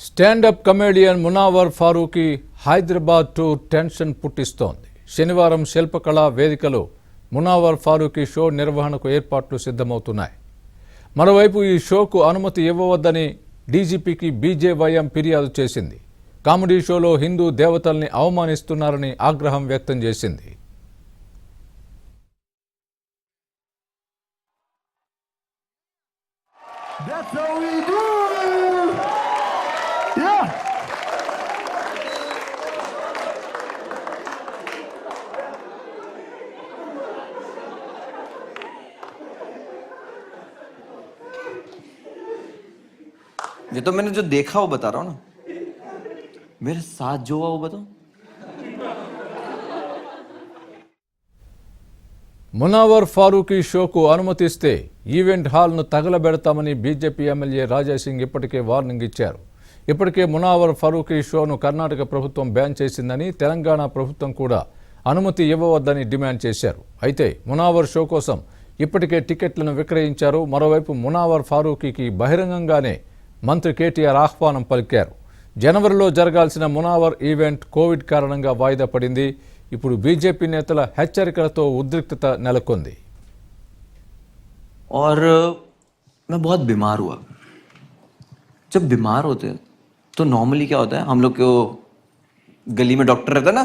Stand up comedian Munawar Faruqui Hyderabad tour tension పుట్టిస్తోంది. శనివారం శిల్పకళా వేదికలో మునావర్ ఫారూఖీ షో నిర్వహణకు ఏర్పాట్లు సిద్ధమవుతున్నాయి. మరోవైపు ఈ షోకు అనుమతి ఇవ్వవద్దని డీజీపీకి బీజేవైఎం ఫిర్యాదు చేసింది. కామెడీ షోలో హిందూ దేవతల్ని అవమానిస్తున్నారని ఆగ్రహం వ్యక్తం చేసింది. That's how we do it. Yeah. ये तो मैंने जो देखा वो बता रहा हूँ ना, मेरे साथ जो हुआ वो बताओ। మునావర్ ఫారూఖీ షోకు అనుమతిస్తే ఈవెంట్ హాల్ను తగలబెడతామని బీజేపీ ఎమ్మెల్యే రాజాసింగ్ ఇప్పటికే వార్నింగ్ ఇచ్చారు. ఇప్పటికే మునావర్ ఫారూఖీ షోను కర్ణాటక ప్రభుత్వం బ్యాన్ చేసిందని, తెలంగాణ ప్రభుత్వం కూడా అనుమతి ఇవ్వవద్దని డిమాండ్ చేశారు. అయితే మునావర్ షో కోసం ఇప్పటికే టికెట్లను విక్రయించారు. మరోవైపు మునావర్ ఫారూఖీకి బహిరంగంగానే మంత్రి కేటీఆర్ ఆహ్వానం పలికారు. జనవరిలో జరగాల్సిన మునావర్ ఈవెంట్ కోవిడ్ కారణంగా వాయిదా పడింది. ఇప్పుడు బీజేపీ నేతల హెచ్చరికలతో ఉద్రిక్తత నెలకొంది. और मैं बहुत बीमार हुआ. जब बीमार होते हैं तो नॉर्मली क्या होता है, हम लोग को गली में डॉक्टर रहता है ना,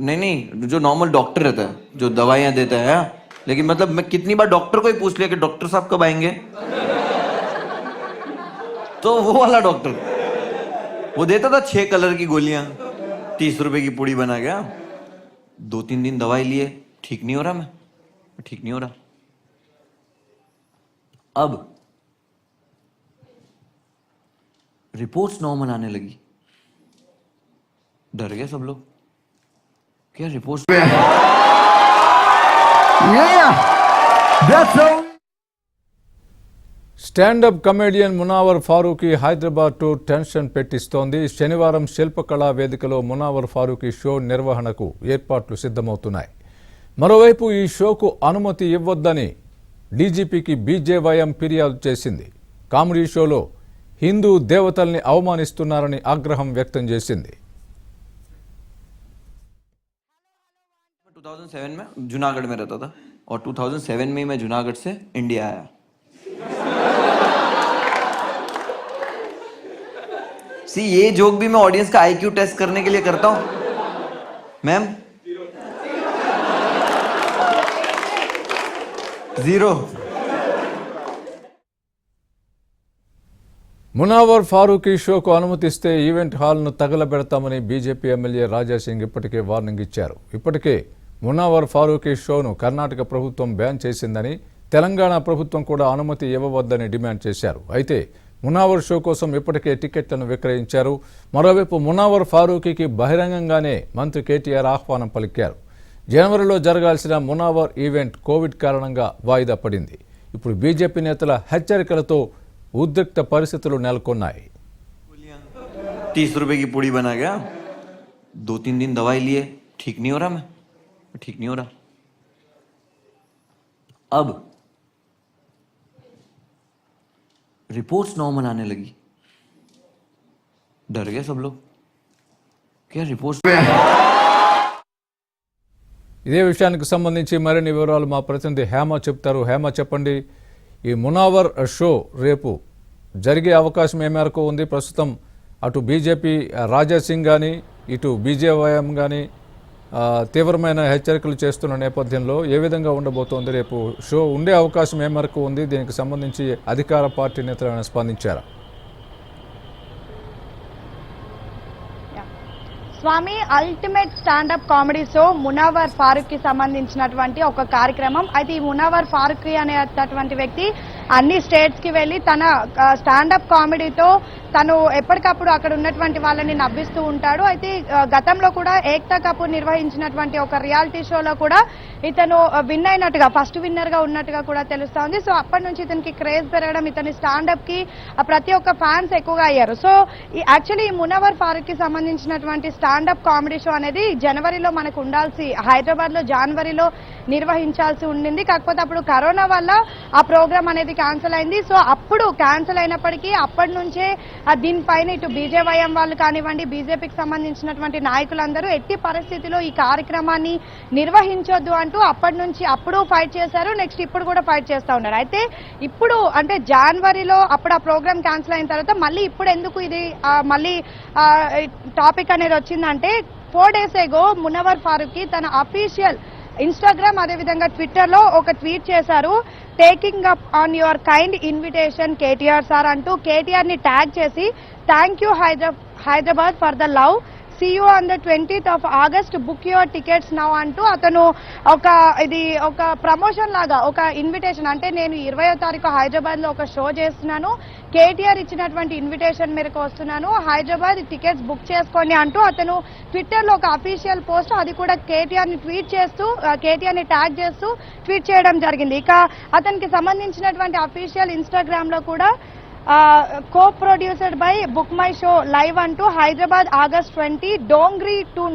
नहीं जो नॉर्मल डॉक्टर रहता है जो दवाइयाँ देता है, लेकिन मतलब मैं कितनी बार डॉक्टर को ही पूछ लिया कि डॉक्टर साहब कब आएंगे, तो वो वाला डॉक्टर वो देता था 6 कलर की गोलियां, 30 रुपए की पूड़ी बना गया. 2-3 दिन दवाई लिए, ठीक नहीं हो रहा, मैं ठीक नहीं हो रहा. अब रिपोर्ट्स नॉर्मल आने लगी. डर गए सब लोग, क्या reports Yeah. That's how. Stand up comedian Munawar Faruqui Hyderabad tour tension పెట్టిస్తోంది. శనివారం శిల్పకళా వేదికలో మునావర్ ఫారూఖీ షో నిర్వహణకు ఏర్పాట్లు సిద్ధమవుతున్నాయి. మరోవైపు ఈ షోకు అనుమతి ఇవ్వొద్దని డీజీపీకి బీజేవైఎం ఫిర్యాదు చేసింది. కామెడీ షోలో హిందూ దేవతల్ని అవమానిస్తున్నారని ఆగ్రహం వ్యక్తం చేసింది. 2007 में जूनागढ़ में रहता था और 2007 में मैं जूनागढ़ से इंडिया आया. सी ये जोक भी मैं ऑडियंस का आईक्यू टेस्ट करने के लिए करता हूं. मैम 0. మునావర్ ఫారూఖీ షోకు అనుమతిస్తే ఈవెంట్ హాల్ను తగలబెడతామని బీజేపీ ఎమ్మెల్యే రాజాసింగ్ ఇప్పటికే వార్నింగ్ ఇచ్చారు. ఇప్పటికే మునావర్ ఫారూఖీ షోను కర్ణాటక ప్రభుత్వం బ్యాన్ చేసిందని, తెలంగాణ ప్రభుత్వం కూడా అనుమతి ఇవ్వవద్దని డిమాండ్ చేశారు. అయితే మునావర్ షో కోసం ఇప్పటికే టికెట్లను విక్రయించారు. మరోవైపు మునావర్ ఫారూఖీకి బహిరంగంగానే మంత్రి కేటీఆర్ ఆహ్వానం పలికారు. జనవరిలో జరగాల్సిన మునావర్ ఈవెంట్ కోవిడ్ కారణంగా వాయిదా పడింది. ఇప్పుడు బీజేపీ నేతల హెచ్చరికలతో ఉద్రిక్త పరిస్థితులు నెలకొన్నాయి. 30 रुपए की पूड़ी बना गया. 2-3 दिन दवाई लिए, ठीक नहीं हो रहा, मैं ठीक नहीं हो रहा. अब रिपोर्ट्स नॉर्मल आने लगी. डर गए सब लोग, क्या रिपोर्ट्स. ఇదే విషయానికి సంబంధించి మరిన్ని వివరాలు మా ప్రతినిధి హేమ చెప్తారు. హేమ, చెప్పండి, ఈ మునావర్ షో రేపు జరిగే అవకాశం ఏ మేరకు ఉంది? ప్రస్తుతం అటు బీజేపీ రాజాసింగ్ కానీ ఇటు బీజేవైఎం కానీ తీవ్రమైన హెచ్చరికలు చేస్తున్న నేపథ్యంలో ఏ విధంగా ఉండబోతోంది? రేపు షో ఉండే అవకాశం ఏ మేరకు ఉంది? దీనికి సంబంధించి అధికార పార్టీ నేతలు స్పందించారా? Swami, ultimate stand up comedy show Munawar Faruqui సంబంధించినటువంటి ఒక కార్యక్రమం. అయితే ఈ మునావర్ ఫారూఖీ అనేటటువంటి వ్యక్తి అన్ని స్టేట్స్ కి వెళ్లి తన స్టాండప్ కామెడీతో తను ఎప్పటికప్పుడు అక్కడ ఉన్నటువంటి వాళ్ళని నవ్విస్తూ ఉంటాడు. అయితే గతంలో కూడా ఏక్తా కపూర్ నిర్వహించినటువంటి ఒక రియాలిటీ షోలో కూడా ఇతను విన్ అయినట్టుగా, ఫస్ట్ విన్నర్ గా ఉన్నట్టుగా కూడా తెలుస్తోంది. సో అప్పటి నుంచి ఇతనికి క్రేజ్ పెరగడం, ఇతని స్టాండప్ కి ప్రతి ఒక్క ఫ్యాన్స్ ఎక్కువగా అయ్యారు. సో యాక్చువల్లీ ఈ మునావర్ ఫారూఖీ సంబంధించినటువంటి స్టాండప్ కామెడీ షో అనేది జనవరిలో మనకు ఉండాల్సి, హైదరాబాద్ లో జనవరిలో నిర్వహించాల్సి ఉండింది. కాకపోతే అప్పుడు కరోనా వల్ల ఆ ప్రోగ్రామ్ అనేది అనేది క్యాన్సిల్ అయింది. సో అప్పుడు క్యాన్సిల్ అయినప్పటికీ అప్పటి నుంచే దీనిపైన ఇటు బీజేవైఎం వాళ్ళు కానివ్వండి, బీజేపీకి సంబంధించినటువంటి నాయకులందరూ ఎట్టి పరిస్థితిలో ఈ కార్యక్రమాన్ని నిర్వహించొద్దు అంటూ అప్పటి నుంచి అప్పుడు ఫైట్ చేశారు. నెక్స్ట్ ఇప్పుడు కూడా ఫైట్ చేస్తూ ఉన్నారు. అయితే ఇప్పుడు అంటే జనవరిలో అప్పుడు ఆ ప్రోగ్రామ్ క్యాన్సిల్ అయిన తర్వాత మళ్ళీ ఇప్పుడు ఎందుకు ఇది మళ్ళీ టాపిక్ అనేది వచ్చిందంటే 4 days ago మునవర్ ఫారూఖీ తన అఫీషియల్ ఇన్స్టాగ్రామ్ అదేవిధంగా ట్విట్టర్లో ఒక ట్వీట్ చేశారు. Taking up on your kind invitation KTR sir అంటూ కేటీఆర్ ని ట్యాగ్ చేసి thank you Hyderabad for the love, see you on the 20th of August, book your tickets now అంటూ అతను ఒక ప్రమోషన్ లాగా ఒక ఇన్విటేషన్, అంటే నేను 20వ తారీఖు హైదరాబాద్ లో ఒక షో చేస్తున్నాను, కేటీఆర్ ఇచ్చినటువంటి ఇన్విటేషన్ మేరకు వస్తున్నాను, హైదరాబాద్ టికెట్స్ బుక్ చేసుకోండి అంటూ అతను ట్విట్టర్ లో ఒక అఫీషియల్ పోస్ట్, అది కూడా కేటీఆర్ ని ట్వీట్ చేస్తూ కేటీఆర్ ని ట్యాగ్ చేస్తూ ట్వీట్ చేయడం జరిగింది. ఇక అతనికి సంబంధించినటువంటి అఫీషియల్ ఇన్స్టాగ్రామ్ లో కూడా co-produced by Book My Show live అంటూ Hyderabad August 20 Dongri to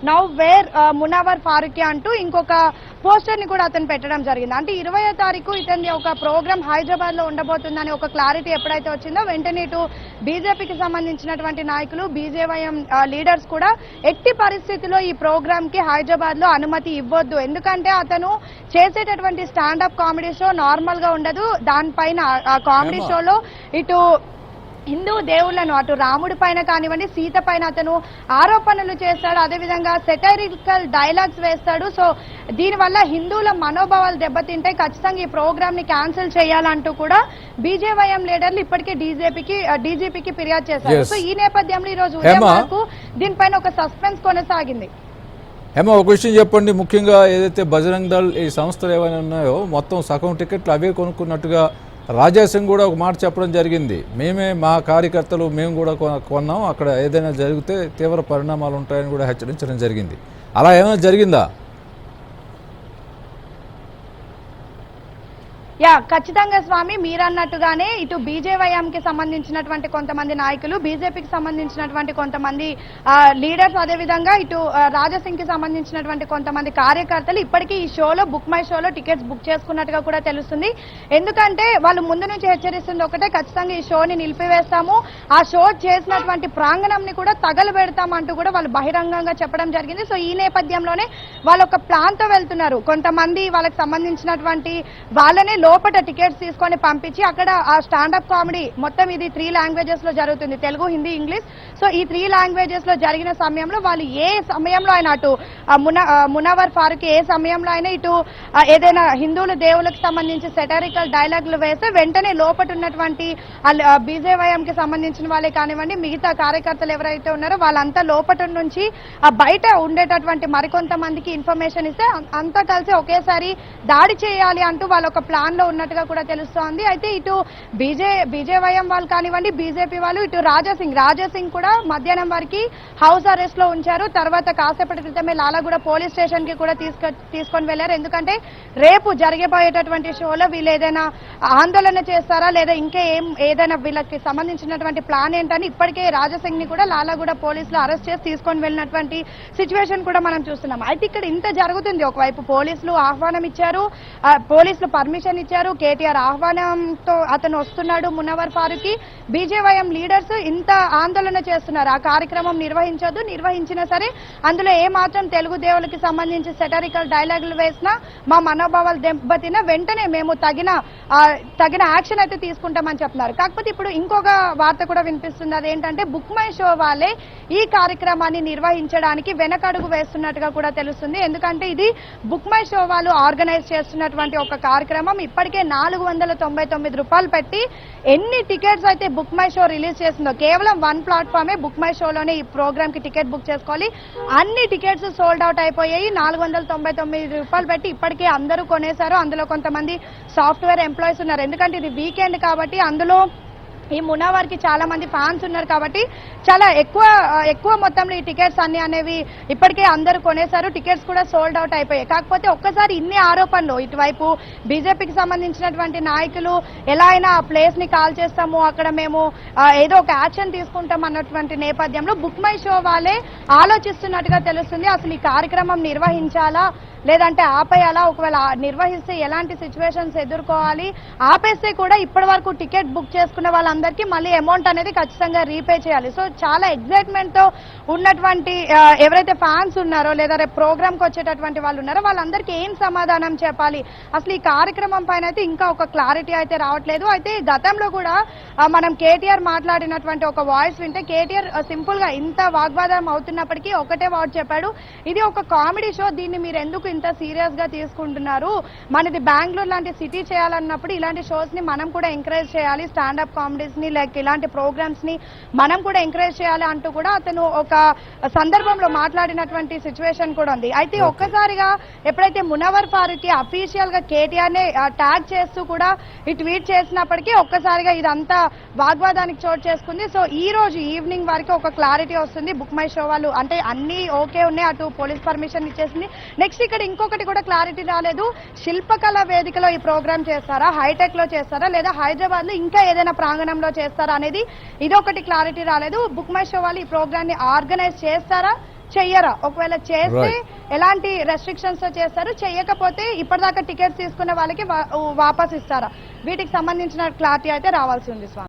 nowhere Munawar Faruqui అంటూ ఇంకొక పోస్టర్ ని కూడా అతను పెట్టడం జరిగింది. అంటే 20వ తారీఖు ఇతని ఒక ప్రోగ్రామ్ హైదరాబాద్ లో ఉండబోతుందని ఒక క్లారిటీ ఎప్పుడైతే వచ్చిందో వెంటనే ఇటు బీజేపీకి సంబంధించినటువంటి నాయకులు, బీజేవైఎం లీడర్స్ కూడా ఎట్టి పరిస్థితిలో ఈ ప్రోగ్రామ్ కి హైదరాబాద్ లో అనుమతి ఇవ్వొద్దు, ఎందుకంటే అతను చేసేటటువంటి స్టాండప్ కామెడీ షో నార్మల్ గా ఉండదు. దానిపైన ఆ కామెడీ షోలో ఇటు హిందూ దేవుళ్లను అటు రాముడి పైన కానివ్వండి, సీత పైన అతను ఆరోపణలు చేస్తాడు, అదేవిధంగా సెటైరికల్ డైలాగ్స్ వేస్తాడు. సో దీనివల్ల హిందువుల మనోభావాలు దెబ్బతింటాయి, ఖచ్చితంగా ఈ ప్రోగ్రామ్ ని క్యాన్సిల్ చేయాలంటూ కూడా బీజేవైఎం లీడర్లు ఇప్పటికే డీజీపీకి ఫిర్యాదు చేశారు. సో ఈ నేపథ్యంలో ఈ రోజు ఉదయం వరకు దీనిపైన ఒక సస్పెన్స్ కొనసాగింది. ఒక విషయం చెప్పండి, ముఖ్యంగా ఏదైతే బజరంగ్ దళ్ ఈ సంస్థలు ఏమైనా ఉన్నాయో మొత్తం సగం టికెట్లు అవే కొనుక్కున్నట్టుగా రాజా సింగ్ కూడా ఒక మాట చెప్పడం జరిగింది. మా కార్యకర్తలు మేము కూడా కొన్నాం, అక్కడ ఏదైనా జరిగితే తీవ్ర పరిణామాలు ఉంటాయని కూడా హెచ్చరించడం జరిగింది. అలా ఏమైనా జరిగిందా? ఖచ్చితంగా స్వామి, మీరన్నట్టుగానే ఇటు బీజేవైఎంకి సంబంధించినటువంటి కొంతమంది నాయకులు, బీజేపీకి సంబంధించినటువంటి కొంతమంది లీడర్స్, అదేవిధంగా ఇటు రాజాసింగ్ కి సంబంధించినటువంటి కొంతమంది కార్యకర్తలు ఇప్పటికీ ఈ షోలో బుక్ మై షోలో టికెట్స్ బుక్ చేసుకున్నట్టుగా కూడా తెలుస్తుంది. ఎందుకంటే వాళ్ళు ముందు నుంచి హెచ్చరిస్తుంది ఒకటే, ఖచ్చితంగా ఈ షోని నిలిపివేస్తాము, ఆ షో చేసినటువంటి ప్రాంగణంని కూడా తగలబెడతామంటూ కూడా వాళ్ళు బహిరంగంగా చెప్పడం జరిగింది. సో ఈ నేపథ్యంలోనే వాళ్ళు ఒక ప్లాన్ తో వెళ్తున్నారు. కొంతమంది వాళ్ళకి సంబంధించినటువంటి వాళ్ళనే లోపల టికెట్స్ తీసుకొని పంపించి అక్కడ ఆ స్టాండప్ కామెడీ మొత్తం ఇది 3 languages లో జరుగుతుంది, తెలుగు, హిందీ, ఇంగ్లీష్. సో ఈ 3 languages లో జరిగిన సమయంలో వాళ్ళు ఏ సమయంలో ఆయన అటు మునవర్ ఫారూఖీ ఏ సమయంలో అయినా ఇటు ఏదైనా హిందువుల దేవులకు సంబంధించి సెటరికల్ డైలాగులు వేస్తే వెంటనే లోపల ఉన్నటువంటి బీజేవైఎం కి సంబంధించిన వాళ్ళే కానివ్వండి, మిగతా కార్యకర్తలు ఎవరైతే ఉన్నారో వాళ్ళంతా లోపల నుంచి బయట ఉండేటటువంటి మరికొంతమందికి ఇన్ఫర్మేషన్ ఇస్తే అంతా కలిసి ఒకేసారి దాడి చేయాలి అంటూ వాళ్ళ ఒక ప్లాన్ లో ఉన్నట్టుగా కూడా తెలుస్తోంది. అయితే ఇటు బీజేవైఎం వాళ్ళు కానివ్వండి, బీజేపీ వాళ్ళు, ఇటు రాజాసింగ్ కూడా మధ్యాహ్నం వరకు హౌస్ అరెస్ట్ లో ఉంచారు. తర్వాత కాసేపటి క్రితమే లాలాగూడ పోలీస్ స్టేషన్ కి కూడా తీసుకొని వెళ్లారు. ఎందుకంటే రేపు జరగబోయేటటువంటి షోలో వీళ్ళు ఏదైనా ఆందోళన చేస్తారా లేదా ఇంకా ఏదైనా వీళ్ళకి సంబంధించినటువంటి ప్లాన్ ఏంటని ఇప్పటికే రాజాసింగ్ ని కూడా లాలాగూడ పోలీసులు అరెస్ట్ చేసి తీసుకొని వెళ్ళినటువంటి సిచ్యువేషన్ కూడా మనం చూస్తున్నాం. అయితే ఇక్కడ ఇంత జరుగుతుంది, ఒకవైపు పోలీసులు ఆహ్వానం ఇచ్చారు, పోలీసులు పర్మిషన్ ఇచ్చారు, కేటీఆర్ ఆహ్వానంతో అతను వస్తున్నాడు మునవర్ ఫారూఖీ, బీజేవైఎం లీడర్స్ ఇంత ఆందోళన చేస్తున్నారు, ఆ కార్యక్రమం నిర్వహించొద్దు, నిర్వహించినా సరే అందులో ఏ మాత్రం తెలుగు దేవులకి సంబంధించి సెటరికల్ డైలాగులు వేసినా మా మనోభావాలు దెబ్బతినా వెంటనే మేము తగిన యాక్షన్ అయితే తీసుకుంటామని చెప్తున్నారు. కాకపోతే ఇప్పుడు ఇంకొక వార్త కూడా వినిపిస్తుంది, అదేంటంటే బుక్ మై షో వాళ్ళే ఈ కార్యక్రమాన్ని నిర్వహించడానికి వెనకడుగు వేస్తున్నట్టుగా కూడా తెలుస్తుంది. ఎందుకంటే ఇది బుక్ మై షో వాళ్ళు ఆర్గనైజ్ చేస్తున్నటువంటి ఒక కార్యక్రమం. ఇప్పటికే 499 రూపాయలు పెట్టి ఎన్ని టికెట్స్ అయితే బుక్ మై షో రిలీజ్ చేసిందో, కేవలం 1 ప్లాట్ఫామే బుక్ మై షోలోనే ఈ ప్రోగ్రామ్ కి టికెట్ బుక్ చేసుకోవాలి, అన్ని టికెట్స్ సోల్డ్ అవుట్ అయిపోయాయి. 499 రూపాయలు పెట్టి ఇప్పటికే అందరూ కొనేశారు. అందులో కొంతమంది సాఫ్ట్వేర్ ఎంప్లాయీస్ ఉన్నారు, ఎందుకంటే ఇది వీకెండ్ కాబట్టి అందులో ఈ మునావర్కి చాలా మంది ఫ్యాన్స్ ఉన్నారు కాబట్టి చాలా ఎక్కువ మొత్తంలో ఈ టికెట్స్ అన్ని అనేవి ఇప్పటికే అందరూ కొనేశారు. టికెట్స్ కూడా సోల్డ్ అవుట్ అయిపోయాయి. కాకపోతే ఒక్కసారి ఇన్ని ఆరోపణలు, ఇటువైపు బీజేపీకి సంబంధించినటువంటి నాయకులు ఎలా అయినా ఆ ప్లేస్ ని కాల్ చేస్తాము, అక్కడ మేము ఏదో ఒక యాక్షన్ తీసుకుంటాం అన్నటువంటి నేపథ్యంలో బుక్ మై షో వాళ్ళే ఆలోచిస్తున్నట్టుగా తెలుస్తుంది. అసలు ఈ కార్యక్రమం నిర్వహించాలా లేదంటే ఆపేయాలా, ఒకవేళ నిర్వహిస్తే ఎలాంటి సిచ్యువేషన్స్ ఎదుర్కోవాలి, ఆపేస్తే కూడా ఇప్పటి వరకు టికెట్ బుక్ చేసుకున్న వాళ్ళందరికీ మళ్ళీ అమౌంట్ అనేది ఖచ్చితంగా రీపే చేయాలి. సో చాలా ఎక్సైట్మెంట్ తో ఉన్నటువంటి ఎవరైతే ఫ్యాన్స్ ఉన్నారో లేదా రేపు ప్రోగ్రామ్ కి వచ్చేటటువంటి వాళ్ళు ఉన్నారో వాళ్ళందరికీ ఏం సమాధానం చెప్పాలి, అసలు ఈ కార్యక్రమం పైన అయితే ఇంకా ఒక క్లారిటీ అయితే రావట్లేదు. అయితే గతంలో కూడా మనం కేటీఆర్ మాట్లాడినటువంటి ఒక వాయిస్ వింటే కేటీఆర్ సింపుల్ గా ఇంత వాగ్వాదం అవుతున్నప్పటికీ ఒకటే వర్డ్ చెప్పాడు, ఇది ఒక కామెడీ షో, దీన్ని మీరు ఎందుకు ఇంత సీరియస్ గా తీసుకుంటున్నారు, మనది బెంగళూరు లాంటి సిటీ చేయాలన్నప్పుడు ఇలాంటి షోస్ ని మనం కూడా ఎంకరేజ్ చేయాలి, స్టాండప్ కామెడీస్ ని లైక్ ఇలాంటి ప్రోగ్రామ్స్ ని మనం కూడా ఎంకరేజ్ చేయాలి అంటూ కూడా అతను ఒక సందర్భంలో మాట్లాడినటువంటి సిచ్యువేషన్ కూడా ఉంది. అయితే ఒక్కసారిగా ఎప్పుడైతే మునవర్ ఫారూక్ అఫీషియల్ గా కేటీఆర్ నే ట్యాగ్ చేస్తూ కూడా ఈ ట్వీట్ చేసినప్పటికీ ఒక్కసారిగా ఇదంతా వాగ్వాదానికి చోటు చేసుకుంది. సో ఈ రోజు ఈవినింగ్ వరకు ఒక క్లారిటీ వస్తుంది. బుక్ మై షో వాళ్ళు అంటే అన్ని ఓకే ఉన్నాయి, అటు పోలీస్ పర్మిషన్ ఇచ్చేసింది. నెక్స్ట్ ఇక్కడ ఇంకొకటి కూడా క్లారిటీ రాలేదు, శిల్పకళ వేదికలో ఈ ప్రోగ్రామ్ చేస్తారా, హైటెక్ లో చేస్తారా లేదా హైదరాబాద్ లో ఇంకా ఏదైనా ప్రాంగణంలో చేస్తారా అనేది ఇదొకటి క్లారిటీ రాలేదు. బుక్ మై షో వాళ్ళు ఈ ప్రోగ్రామ్ ని ఆర్గనైజ్ చేస్తారా చెయ్యరా, ఒకవేళ చేస్తే ఎలాంటి రెస్ట్రిక్షన్స్ తో చేస్తారు, చెయ్యకపోతే ఇప్పటిదాకా టికెట్స్ తీసుకున్న వాళ్ళకి వాపస్ ఇస్తారా, వీటికి సంబంధించిన క్లారిటీ అయితే రావాల్సి ఉంది స్వామి.